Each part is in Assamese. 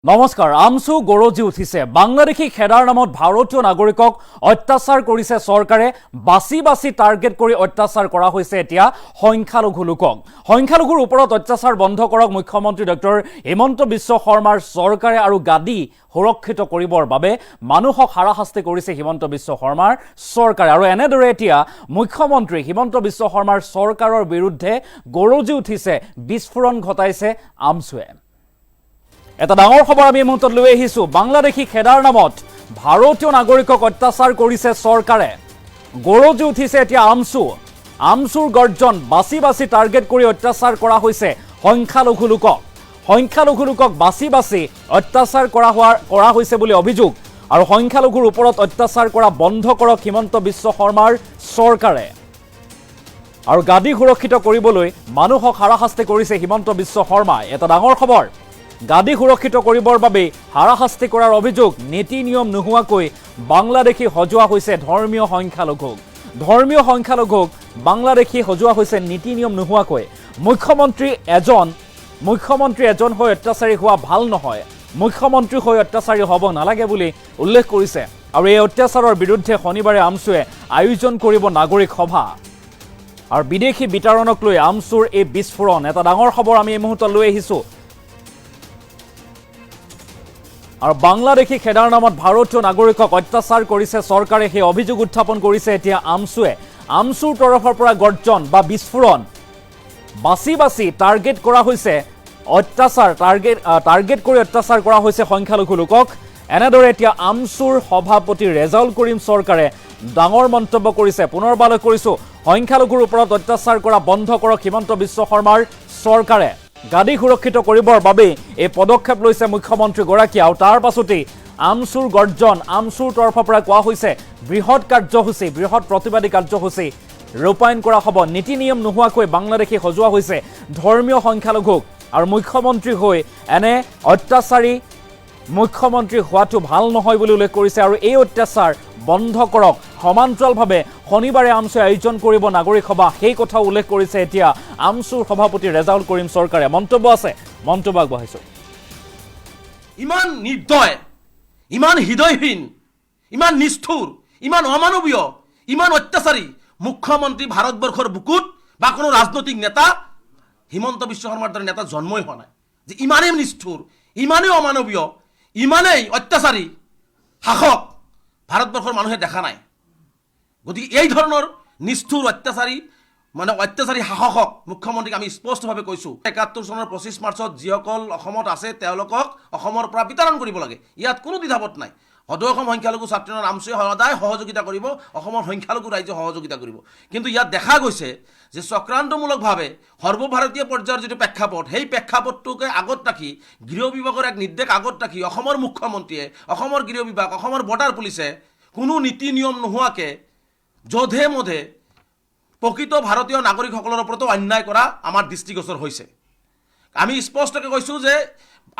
নমস্কাৰ। আমছু গৰজি উঠিছে। বাংলাদেশী খেদাৰ নামত ভাৰতীয় নাগৰিকক অত্যাচাৰ কৰিছে চৰকাৰে। বাছি বাছি টাৰ্গেট কৰি অত্যাচাৰ কৰা হৈছে এতিয়া সংখ্যালঘু লোকক। সংখ্যালঘুৰ ওপৰত অত্যাচাৰ বন্ধ কৰক মুখ্যমন্ত্ৰী ডক্টৰ হিমন্ত বিশ্ব শৰ্মাৰ চৰকাৰে আৰু গাদী সুৰক্ষিত কৰিবৰ বাবে মানুহক হাৰাশাস্তি কৰিছে হিমন্ত বিশ্ব শৰ্মাৰ চৰকাৰে। আৰু এনেদৰে এতিয়া মুখ্যমন্ত্ৰী হিমন্ত বিশ্ব শৰ্মাৰ চৰকাৰৰ বিৰুদ্ধে গৰজি উঠিছে, বিস্ফোৰণ ঘটাইছে আমছুৱে। এটা ডাঙৰ খবৰ আমি এই মুহূৰ্তত লৈ আহিছোঁ। বাংলাদেশী খেদাৰ নামত ভাৰতীয় নাগৰিকক অত্যাচাৰ কৰিছে চৰকাৰে। গৰজি উঠিছে এতিয়া আমছু। আমছুৰ গৰ্জন, বাছি বাছি টাৰ্গেট কৰি অত্যাচাৰ কৰা হৈছে সংখ্যালঘু লোকক। সংখ্যালঘু লোকক বাছি বাছি অত্যাচাৰ কৰা হৈছে বুলি অভিযোগ। আৰু সংখ্যালঘুৰ ওপৰত অত্যাচাৰ কৰা বন্ধ কৰক হিমন্ত বিশ্ব শৰ্মাৰ চৰকাৰে। আৰু গাদী সুৰক্ষিত কৰিবলৈ মানুহক হাৰাশাস্তি কৰিছে হিমন্ত বিশ্ব শৰ্মাই। এটা ডাঙৰ খবৰ। গাদী সুৰক্ষিত কৰিবৰ বাবে হাৰাশাস্তি কৰাৰ অভিযোগ। নীতি নিয়ম নোহোৱাকৈ বাংলাদেশী সজোৱা হৈছে ধৰ্মীয় সংখ্যালঘুক। ধৰ্মীয় সংখ্যালঘুক বাংলাদেশী সজোৱা হৈছে নীতি নিয়ম নোহোৱাকৈ। মুখ্যমন্ত্ৰী এজন হৈ অত্যাচাৰী হোৱা ভাল নহয়। মুখ্যমন্ত্ৰী হৈ অত্যাচাৰী হ'ব নালাগে বুলি উল্লেখ কৰিছে। আৰু এই অত্যাচাৰৰ বিৰুদ্ধে শনিবাৰে আমছুৱে আয়োজন কৰিব নাগৰিক সভা। আৰু বিদেশী বিতৰণক লৈ আমছুৰ এই বিস্ফোৰণ। এটা ডাঙৰ খবৰ আমি এই মুহূৰ্তত লৈ আহিছোঁ। আৰু বাংলাদেশী খেদাৰ নামত ভাৰতীয় নাগৰিকক অত্যাচাৰ কৰিছে চৰকাৰে, সেই অভিযোগ উত্থাপন কৰিছে এতিয়া আমছুৱে। আমছুৰ তৰফৰ পৰা গৰ্জন বা বিস্ফোৰণ। বাছি বাছি টাৰ্গেট কৰা হৈছে টাৰ্গেট কৰি অত্যাচাৰ কৰা হৈছে সংখ্যালঘু লোকক। এনেদৰে এতিয়া আমছুৰ সভাপতি ৰেজাউল কৰিম চৰকাৰে ডাঙৰ মন্তব্য কৰিছে। পুনৰবালৈ কৰিছোঁ, সংখ্যালঘুৰ ওপৰত অত্যাচাৰ কৰা বন্ধ কৰক হিমন্ত বিশ্ব শৰ্মাৰ চৰকাৰে। গাদী সুৰক্ষিত কৰিবৰ বাবে এই পদক্ষেপ লৈছে মুখ্যমন্ত্ৰীগৰাকীয়ে। আৰু তাৰ পাছতেই আমছুৰ গৰ্জন। আমছুৰ তৰফৰ পৰা কোৱা হৈছে বৃহৎ কাৰ্যসূচী, বৃহৎ প্ৰতিবাদী কাৰ্যসূচী ৰূপায়ণ কৰা হ'ব। নীতি নিয়ম নোহোৱাকৈ বাংলাদেশী সজোৱা হৈছে ধৰ্মীয় সংখ্যালঘুক। আৰু মুখ্যমন্ত্ৰী হৈ এনে অত্যাচাৰী মুখ্যমন্ত্ৰী হোৱাটো ভাল নহয় বুলি উল্লেখ কৰিছে। আৰু এই অত্যাচাৰ বন্ধ কৰক। সমান্তৰালভাৱে শনিবাৰে আমছুৱে আয়োজন কৰিব নাগৰিক সভা, সেই কথা উল্লেখ কৰিছে এতিয়া আমছুৰ সভাপতি ৰেজাউল কৰিম চৰকাৰে। মন্তব্য আছে, মন্তব্য আগবঢ়াইছোঁ। ইমান নিৰ্দয়, ইমান হৃদয়হীন, ইমান নিষ্ঠুৰ, ইমান অমানৱীয়, ইমান অত্যাচাৰী মুখ্যমন্ত্ৰী ভাৰতবৰ্ষৰ বুকুত বা কোনো ৰাজনৈতিক নেতা হিমন্ত বিশ্ব শৰ্মাৰ দৰে নেতা জন্মই হোৱা নাই। যে ইমানেই নিষ্ঠুৰ, ইমানেই অমানৱীয়, ইমানেই অত্যাচাৰী শাসক ভাৰতবৰ্ষৰ মানুহে দেখা নাই। গতিকে এই ধৰণৰ নিষ্ঠুৰ অত্যাচাৰী শাসকক মুখ্যমন্ত্ৰীক আমি স্পষ্টভাৱে কৈছোঁ, ৭১ চনৰ ২৫ মাৰ্চত যিসকল অসমত আছে তেওঁলোকক অসমৰ পৰা বিতৰণ কৰিব লাগে। ইয়াত কোনো দ্বিধাবোধ নাই। সদৌ অসম সংখ্যালঘু ছাত্ৰৰ আমছুৱে সদায় সহযোগিতা কৰিব, অসমৰ সংখ্যালঘু ৰাইজে সহযোগিতা কৰিব। কিন্তু ইয়াত দেখা গৈছে যে চক্ৰান্তমূলকভাৱে সৰ্বভাৰতীয় পৰ্যায়ৰ যিটো প্ৰেক্ষাপট, সেই প্ৰেক্ষাপটটোকে আগত ৰাখি, গৃহ বিভাগৰ এক নিৰ্দেশ আগত ৰাখি অসমৰ মুখ্যমন্ত্ৰীয়ে, অসমৰ গৃহ বিভাগ, অসমৰ বৰ্ডাৰ পুলিচে কোনো নীতি নিয়ম নোহোৱাকৈ যধে মধে প্ৰকৃত ভাৰতীয় নাগৰিকসকলৰ ওপৰতো অন্যায় কৰা আমাৰ দৃষ্টিগোচৰ হৈছে। আমি স্পষ্টকৈ কৈছোঁ যে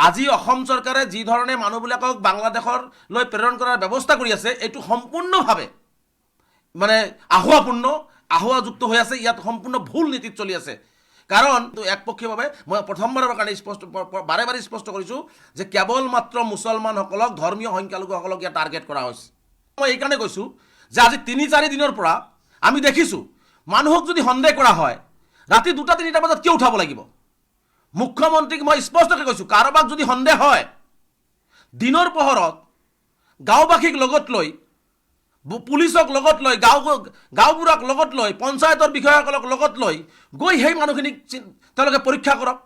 আজি অসম চৰকাৰে যি ধৰণে মানুহবিলাকক বাংলাদেশলৈ প্ৰেৰণ কৰাৰ ব্যৱস্থা কৰি আছে, এইটো সম্পূৰ্ণভাৱে আহুৱাযুক্ত হৈ আছে। ইয়াত সম্পূৰ্ণ ভুল নীতিত চলি আছে। কাৰণ একপক্ষীয়ভাৱে মই প্ৰথমবাৰৰ কাৰণে বাৰে বাৰে স্পষ্ট কৰিছোঁ যে কেৱল মাত্ৰ মুছলমানসকলক, ধৰ্মীয় সংখ্যালঘুসকলক ইয়াত টাৰ্গেট কৰা হৈছে। মই এইকাৰণে কৈছোঁ যে আজি ৩-৪ দিনৰ পৰা আমি দেখিছোঁ মানুহক যদি সন্দেহ কৰা হয়, ৰাতি ২টা-৩টা বজাত কিয় উঠাব লাগিব? মুখ্যমন্ত্ৰীক মই স্পষ্টকৈ কৈছোঁ, কাৰোবাক যদি সন্দেহ হয়, দিনৰ পোহৰত গাঁওবাসীক লগত লৈ, পুলিচক লগত লৈ, গাঁওবুঢ়াক লগত লৈ, পঞ্চায়তৰ বিষয়াসকলক লগত লৈ গৈ সেই মানুহখিনিক তেওঁলোকে পৰীক্ষা কৰক।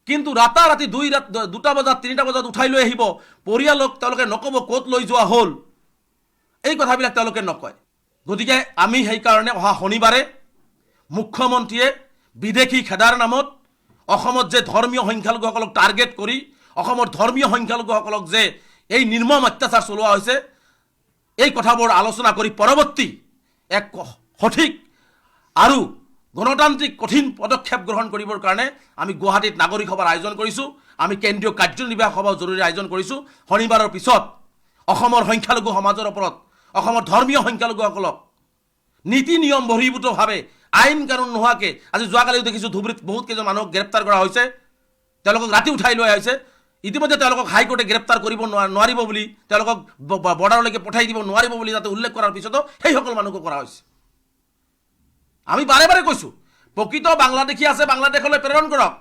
কিন্তু ৰাতি ২টা বজাত, ৩টা বজাত উঠাই লৈ আহিব, পৰিয়ালক তেওঁলোকে নক'ব ক'ত লৈ যোৱা হ'ল, এই কথাবিলাক তেওঁলোকে নকয়। গতিকে আমি সেইকাৰণে অহা শনিবাৰে মুখ্যমন্ত্ৰীয়ে বিদেশী খেদাৰ নামত অসমত যে ধৰ্মীয় সংখ্যালঘুসকলক টাৰ্গেট কৰি অসমৰ ধৰ্মীয় সংখ্যালঘুসকলক যে এই নিৰ্মম অত্যাচাৰ চলোৱা হৈছে, এই কথাবোৰ আলোচনা কৰি পৰৱৰ্তী এক সঠিক আৰু গণতান্ত্ৰিক কঠিন পদক্ষেপ গ্ৰহণ কৰিবৰ কাৰণে আমি গুৱাহাটীত নাগৰিক সভাৰ আয়োজন কৰিছোঁ। আমি কেন্দ্ৰীয় কাৰ্যনিৰ্বাহক সভাও জৰুৰী আয়োজন কৰিছোঁ। শনিবাৰৰ পিছত অসমৰ সংখ্যালঘু সমাজৰ ওপৰত, অসমৰ ধৰ্মীয় সংখ্যালঘুসকলক নীতি নিয়ম বহিৰ্ভূতভাৱে, আইন কানুন নোহোৱাকৈ, আজি যোৱাকালিও দেখিছোঁ ধুবুৰীত বহুত কেইজন মানুহক গ্ৰেপ্তাৰ কৰা হৈছে, তেওঁলোকক ৰাতি উঠাই লৈ আহিছে। ইতিমধ্যে তেওঁলোকক হাইকোৰ্টে গ্ৰেপ্তাৰ কৰিব নোৱাৰিব বুলি, তেওঁলোকক বৰ্ডাৰলৈকে পঠাই দিব নোৱাৰিব বুলি যাতে উল্লেখ কৰাৰ পিছতো সেইসকল মানুহকো কৰা হৈছে। আমি বাৰে বাৰে কৈছোঁ, প্ৰকৃত বাংলাদেশী আছে বাংলাদেশলৈ প্ৰেৰণ কৰক,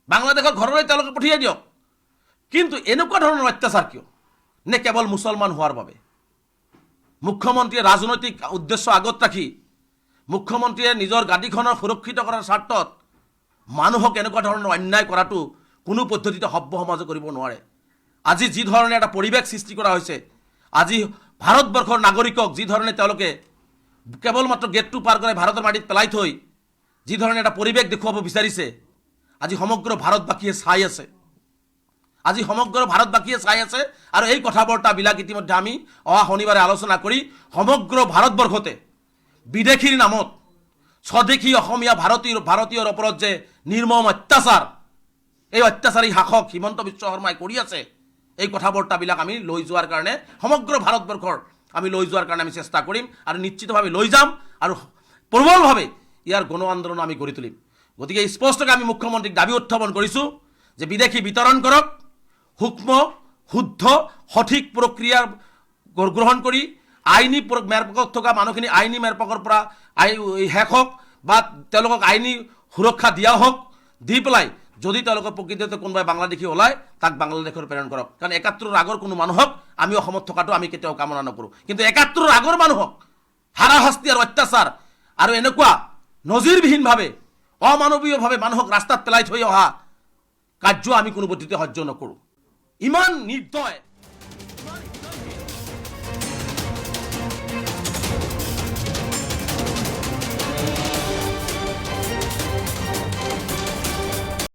বাংলাদেশৰ ঘৰলৈ তেওঁলোকে পঠিয়াই দিয়ক। কিন্তু এনেকুৱা ধৰণৰ অত্যাচাৰ কিয়? নে কেৱল মুছলমান হোৱাৰ বাবে? মুখ্যমন্ত্ৰীয়ে ৰাজনৈতিক উদ্দেশ্য আগত ৰাখি মুখ্যমন্ত্ৰীয়ে নিজৰ গাদীখনৰ সুৰক্ষিত কৰাৰ স্বাৰ্থত মানুহক এনেকুৱা ধৰণৰ অন্যায় কৰাটো কোনো পদ্ধতিতে সভ্য সমাজে কৰিব নোৱাৰে। আজি যি ধৰণে এটা পৰিৱেশ সৃষ্টি কৰা হৈছে, আজি ভাৰতবৰ্ষৰ নাগৰিকক যি ধৰণে তেওঁলোকে কেৱল মাত্ৰ গেটটো পাৰ কৰাই ভাৰতৰ মাটিত পেলাই থৈ যি ধৰণে এটা পৰিৱেশ দেখুৱাব বিচাৰিছে, আজি সমগ্ৰ ভাৰতবাসীয়ে চাই আছে। আজি সমগ্ৰ ভাৰতবাসীয়ে চাই আছে আৰু এই কথা বাৰ্তাবিলাক ইতিমধ্যে আমি অহা শনিবাৰে আলোচনা কৰি সমগ্ৰ ভাৰতবৰ্ষতে বিদেশীৰ নামত স্বদেশী অসমীয়া ভাৰতীয়ৰ ওপৰত যে নিৰ্মম অত্যাচাৰ, এই অত্যাচাৰী শাসক হিমন্ত বিশ্ব শৰ্মাই কৰি আছে, এই কথা বাৰ্তাবিলাক আমি লৈ যোৱাৰ কাৰণে সমগ্ৰ ভাৰতবৰ্ষৰ আমি লৈ যোৱাৰ কাৰণে আমি চেষ্টা কৰিম আৰু নিশ্চিতভাৱে লৈ যাম আৰু প্ৰবলভাৱে ইয়াৰ গণ আন্দোলন আমি গঢ়ি তুলিম। গতিকে স্পষ্টকৈ আমি মুখ্যমন্ত্ৰীক দাবী উত্থাপন কৰিছোঁ যে বিদেশী বিতৰণ কৰক, সূক্ষ্ম শুদ্ধ সঠিক প্ৰক্ৰিয়া গ্ৰহণ কৰি আইনী মেৰপকত থকা মানুহখিনি আইনী মেৰপকৰ পৰা শেষ হওক বা তেওঁলোকক আইনী সুৰক্ষা দিয়া হওক, দি পেলাই যদি তেওঁলোকৰ প্ৰকৃততে কোনোবাই বাংলাদেশী ওলায় তাক বাংলাদেশৰ প্ৰেৰণ কৰক। কাৰণ ৭১ৰ আগৰ কোনো মানুহক আমি অসমত থকাটো আমি কেতিয়াও কামনা নকৰোঁ, কিন্তু ৭১ৰ আগৰ মানুহক হাৰাশাস্তি আৰু অত্যাচাৰ আৰু এনেকুৱা নজিৰবিহীনভাৱে অমানৱীয়ভাৱে মানুহক ৰাস্তাত পেলাই থৈ অহা কাৰ্য আমি কোনো পদ্ধতিতে সহ্য নকৰোঁ। ইমান নিৰ্দয়